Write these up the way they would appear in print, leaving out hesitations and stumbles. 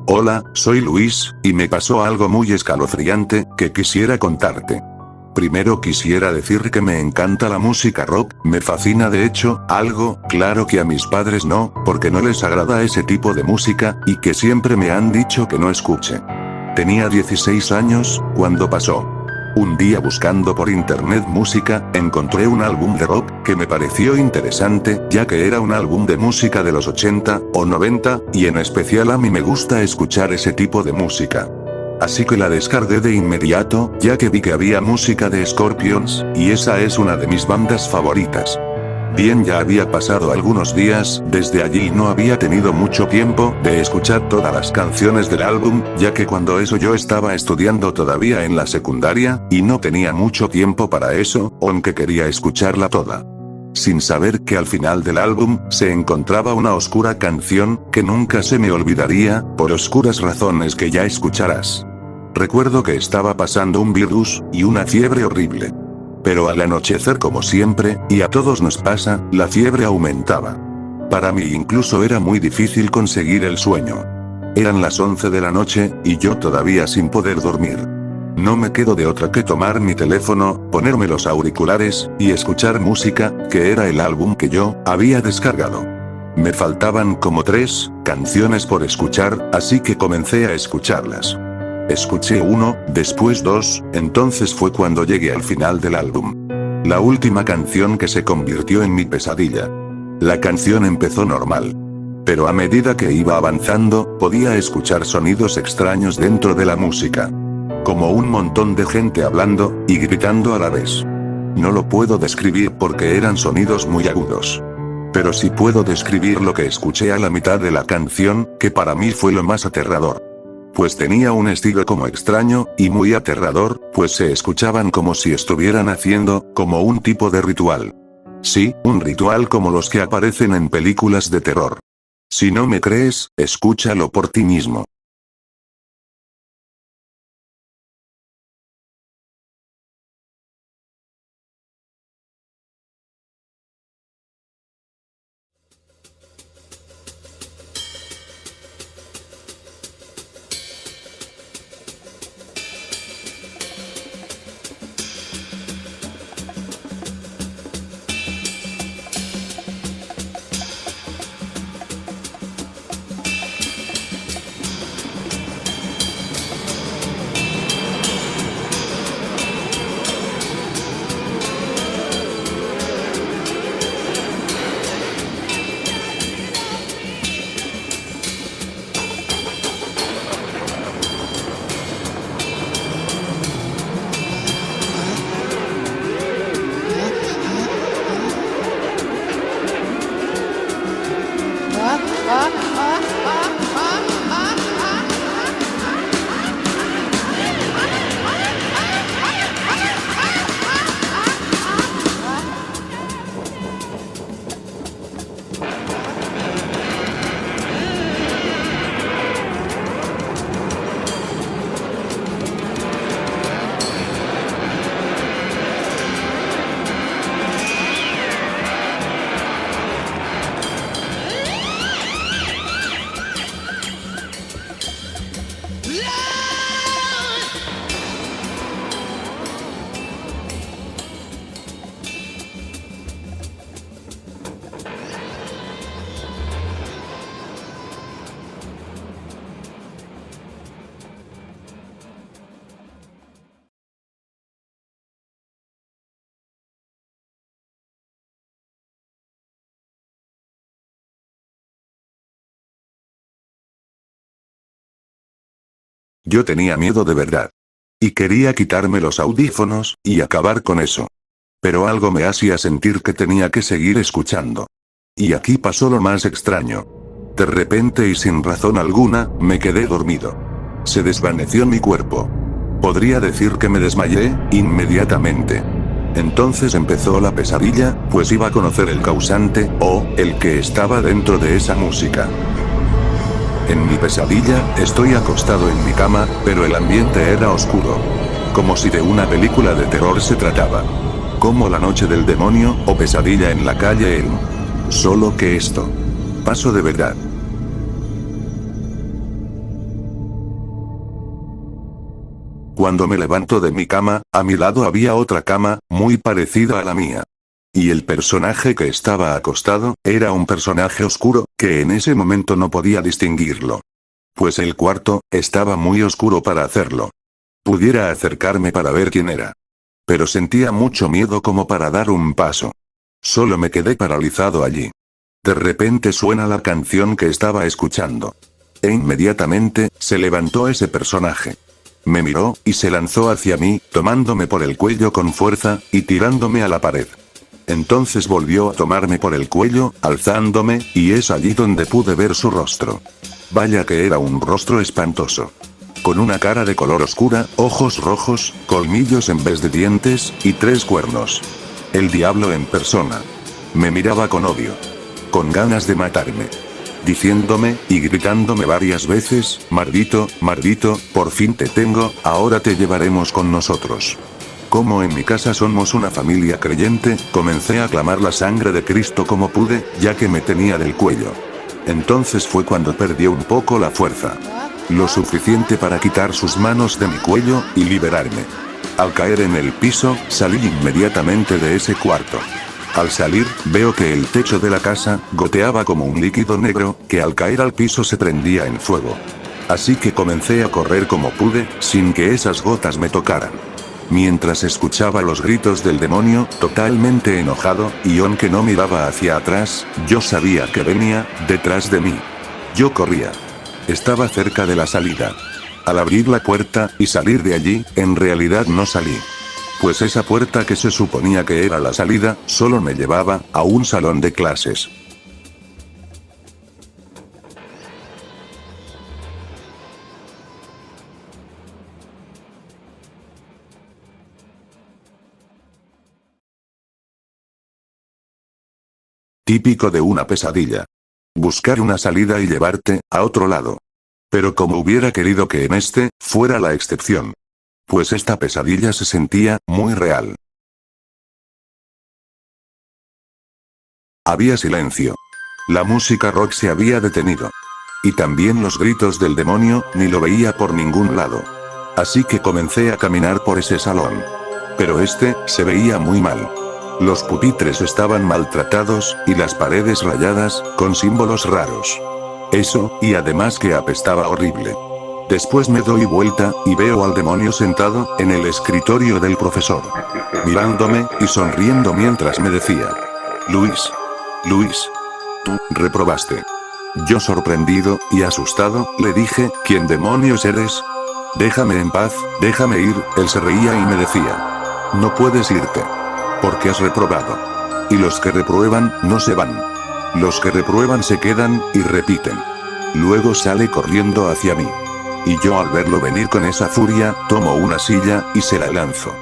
Hola, soy Luis, y me pasó algo muy escalofriante, que quisiera contarte. Primero quisiera decir que me encanta la música rock, me fascina de hecho, algo, claro que a mis padres no, porque no les agrada ese tipo de música, y que siempre me han dicho que no escuche. Tenía 16 años, cuando pasó. Un día buscando por internet música, encontré un álbum de rock, que me pareció interesante, ya que era un álbum de música de los 80, o 90, y en especial a mí me gusta escuchar ese tipo de música. Así que la descargué de inmediato, ya que vi que había música de Scorpions, y esa es una de mis bandas favoritas. Bien, ya había pasado algunos días, desde allí no había tenido mucho tiempo de escuchar todas las canciones del álbum, ya que cuando eso yo estaba estudiando todavía en la secundaria, y no tenía mucho tiempo para eso, aunque quería escucharla toda. Sin saber que al final del álbum, se encontraba una oscura canción, que nunca se me olvidaría, por oscuras razones que ya escucharás. Recuerdo que estaba pasando un virus, y una fiebre horrible. Pero al anochecer, como siempre, y a todos nos pasa, la fiebre aumentaba. Para mí incluso era muy difícil conseguir el sueño. Eran las 11 de la noche, y yo todavía sin poder dormir. No me quedó de otra que tomar mi teléfono, ponerme los auriculares, y escuchar música, que era el álbum que yo había descargado. Me faltaban como 3 canciones por escuchar, así que comencé a escucharlas. Escuché 1, después 2, entonces fue cuando llegué al final del álbum. La última canción que se convirtió en mi pesadilla. La canción empezó normal. Pero a medida que iba avanzando, podía escuchar sonidos extraños dentro de la música. Como un montón de gente hablando, y gritando a la vez. No lo puedo describir porque eran sonidos muy agudos. Pero sí puedo describir lo que escuché a la mitad de la canción, que para mí fue lo más aterrador. Pues tenía un estilo como extraño, y muy aterrador, pues se escuchaban como si estuvieran haciendo, como un tipo de ritual. Sí, un ritual como los que aparecen en películas de terror. Si no me crees, escúchalo por ti mismo. Yo tenía miedo de verdad. Y quería quitarme los audífonos, y acabar con eso. Pero algo me hacía sentir que tenía que seguir escuchando. Y aquí pasó lo más extraño. De repente y sin razón alguna, me quedé dormido. Se desvaneció mi cuerpo. Podría decir que me desmayé, inmediatamente. Entonces empezó la pesadilla, pues iba a conocer el causante, o, el que estaba dentro de esa música. En mi pesadilla, estoy acostado en mi cama, pero el ambiente era oscuro. Como si de una película de terror se trataba. Como La noche del demonio, o Pesadilla en la calle Elm. Solo que esto pasó de verdad. Cuando me levanto de mi cama, a mi lado había otra cama, muy parecida a la mía. Y el personaje que estaba acostado, era un personaje oscuro, que en ese momento no podía distinguirlo. Pues el cuarto, estaba muy oscuro para hacerlo. Pudiera acercarme para ver quién era. Pero sentía mucho miedo como para dar un paso. Solo me quedé paralizado allí. De repente suena la canción que estaba escuchando. E inmediatamente, se levantó ese personaje. Me miró, y se lanzó hacia mí, tomándome por el cuello con fuerza, y tirándome a la pared. Entonces volvió a tomarme por el cuello, alzándome, y es allí donde pude ver su rostro. Vaya que era un rostro espantoso. Con una cara de color oscura, ojos rojos, colmillos en vez de dientes, y 3 cuernos. El diablo en persona. Me miraba con odio. Con ganas de matarme. Diciéndome, y gritándome varias veces, maldito, maldito, por fin te tengo, ahora te llevaremos con nosotros. Como en mi casa somos una familia creyente, comencé a clamar la sangre de Cristo como pude, ya que me tenía del cuello. Entonces fue cuando perdí un poco la fuerza. Lo suficiente para quitar sus manos de mi cuello, y liberarme. Al caer en el piso, salí inmediatamente de ese cuarto. Al salir, veo que el techo de la casa, goteaba como un líquido negro, que al caer al piso se prendía en fuego. Así que comencé a correr como pude, sin que esas gotas me tocaran. Mientras escuchaba los gritos del demonio, totalmente enojado, y aunque no miraba hacia atrás, yo sabía que venía, detrás de mí. Yo corría. Estaba cerca de la salida. Al abrir la puerta, y salir de allí, en realidad no salí. Pues esa puerta que se suponía que era la salida, solo me llevaba, a un salón de clases. Típico de una pesadilla. Buscar una salida y llevarte, a otro lado. Pero como hubiera querido que en este, fuera la excepción. Pues esta pesadilla se sentía, muy real. Había silencio. La música rock se había detenido. Y también los gritos del demonio, ni lo veía por ningún lado. Así que comencé a caminar por ese salón. Pero este, se veía muy mal. Los pupitres estaban maltratados, y las paredes rayadas, con símbolos raros. Eso, y además que apestaba horrible. Después me doy vuelta, y veo al demonio sentado, en el escritorio del profesor. Mirándome, y sonriendo mientras me decía: Luis. Luis. Tú, reprobaste. Yo sorprendido, y asustado, le dije: ¿Quién demonios eres? Déjame en paz, déjame ir. Él se reía y me decía: No puedes irte. Porque has reprobado. Y los que reprueban, no se van. Los que reprueban se quedan, y repiten. Luego sale corriendo hacia mí. Y yo al verlo venir con esa furia, tomo una silla, y se la lanzo.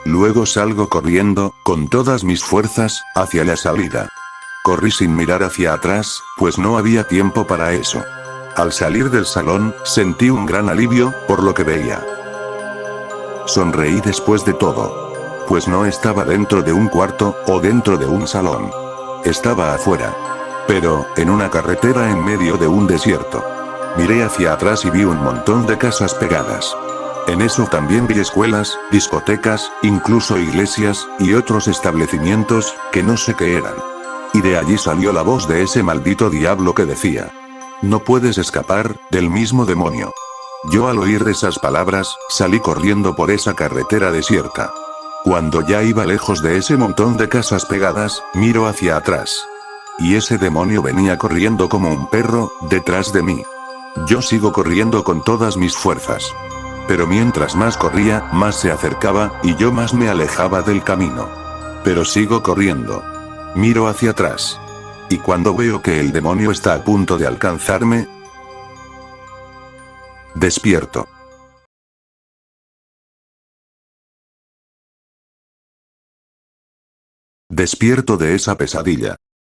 Luego salgo corriendo, con todas mis fuerzas, hacia la salida. Corrí sin mirar hacia atrás, pues no había tiempo para eso. Al salir del salón, sentí un gran alivio, por lo que veía. Sonreí después de todo. Pues no estaba dentro de un cuarto, o dentro de un salón. Estaba afuera. Pero, en una carretera en medio de un desierto. Miré hacia atrás y vi un montón de casas pegadas. En eso también vi escuelas, discotecas, incluso iglesias, y otros establecimientos, que no sé qué eran. Y de allí salió la voz de ese maldito diablo que decía: No puedes escapar, del mismo demonio. Yo al oír esas palabras, salí corriendo por esa carretera desierta. Cuando ya iba lejos de ese montón de casas pegadas, miro hacia atrás. Y ese demonio venía corriendo como un perro, detrás de mí. Yo sigo corriendo con todas mis fuerzas. Pero mientras más corría, más se acercaba, y yo más me alejaba del camino. Pero sigo corriendo. Miro hacia atrás. Y cuando veo que el demonio está a punto de alcanzarme, despierto. Despierto de esa pesadilla.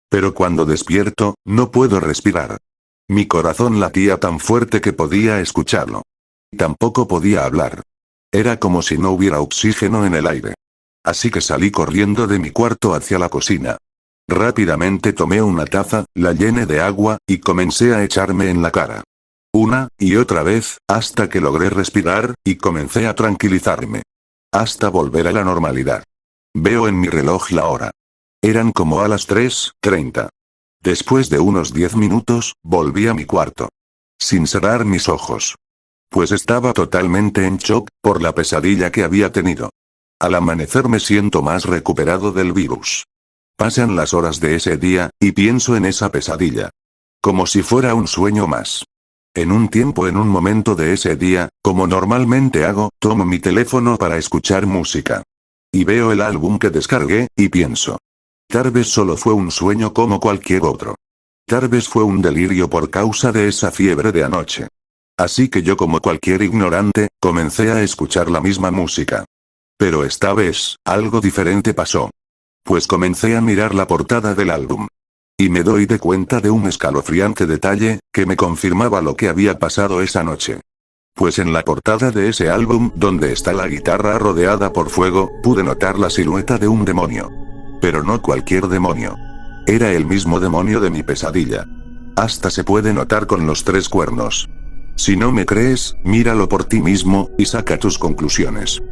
Pero cuando despierto, no puedo respirar. Mi corazón latía tan fuerte que podía escucharlo. Tampoco podía hablar. Era como si no hubiera oxígeno en el aire. Así que salí corriendo de mi cuarto hacia la cocina. Rápidamente tomé una taza, la llené de agua, y comencé a echarme en la cara. una y otra vez, hasta que logré respirar, y comencé a tranquilizarme. Hasta volver a la normalidad. Veo en mi reloj la hora. Eran como a las 3:30. Después de unos 10 minutos, volví a mi cuarto. Sin cerrar mis ojos. Pues estaba totalmente en shock, por la pesadilla que había tenido. Al amanecer me siento más recuperado del virus. Pasan las horas de ese día, y pienso en esa pesadilla. Como si fuera un sueño más. En un momento de ese día, como normalmente hago, tomo mi teléfono para escuchar música. Y veo el álbum que descargué, y pienso. Tal vez solo fue un sueño como cualquier otro. Tal vez fue un delirio por causa de esa fiebre de anoche. Así que yo, como cualquier ignorante, comencé a escuchar la misma música. Pero esta vez, algo diferente pasó. Pues comencé a mirar la portada del álbum. Y me doy de cuenta de un escalofriante detalle, que me confirmaba lo que había pasado esa noche. Pues en la portada de ese álbum, donde está la guitarra rodeada por fuego, pude notar la silueta de un demonio. Pero no cualquier demonio. Era el mismo demonio de mi pesadilla. Hasta se puede notar con los 3 cuernos. Si no me crees, míralo por ti mismo, y saca tus conclusiones.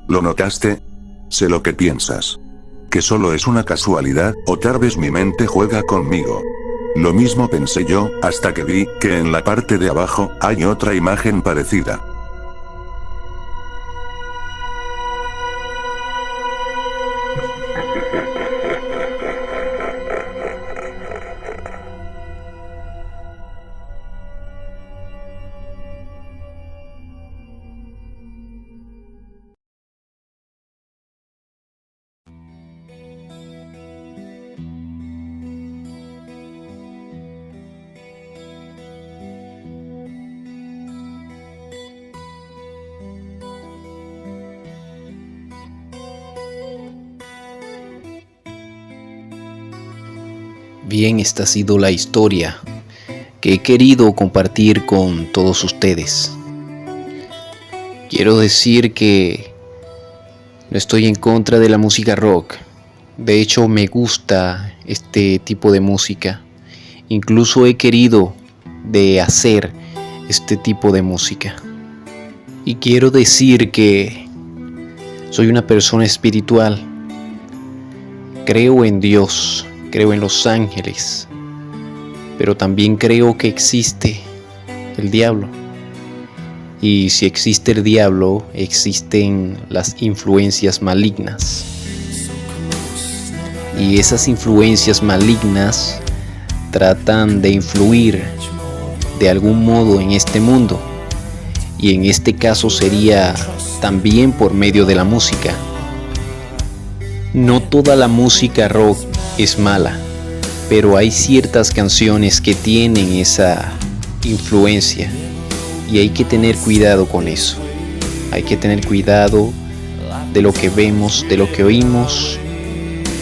¿Lo notaste? Sé lo que piensas. Que solo es una casualidad, o tal vez mi mente juega conmigo. Lo mismo pensé yo, hasta que vi que en la parte de abajo hay otra imagen parecida. Bien, esta ha sido la historia que he querido compartir con todos ustedes. Quiero decir que no estoy en contra de la música rock. De hecho, me gusta este tipo de música. Incluso he querido de hacer este tipo de música. Y quiero decir que soy una persona espiritual. Creo en Dios. Creo en los ángeles, pero también creo que existe el diablo. Y si existe el diablo, existen las influencias malignas. Y esas influencias malignas tratan de influir de algún modo en este mundo. Y en este caso sería también por medio de la música. No toda la música rock es mala, pero hay ciertas canciones que tienen esa influencia y hay que tener cuidado con eso. Hay que tener cuidado de lo que vemos, de lo que oímos,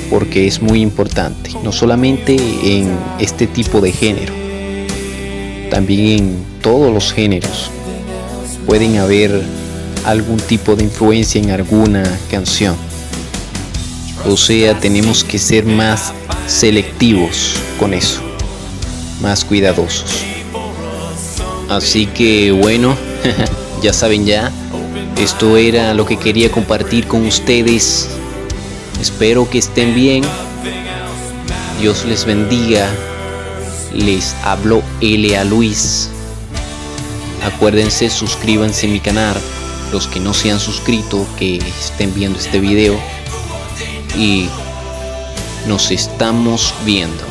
porque es muy importante, no solamente en este tipo de género, también en todos los géneros pueden haber algún tipo de influencia en alguna canción. O sea, tenemos que ser más selectivos con eso, más cuidadosos. Así que bueno, ya saben ya, esto era lo que quería compartir con ustedes. Espero que estén bien. Dios les bendiga. Les habló L.A. Luis. Acuérdense, suscríbanse a mi canal. Los que no se han suscrito, que estén viendo este video. Y nos estamos viendo.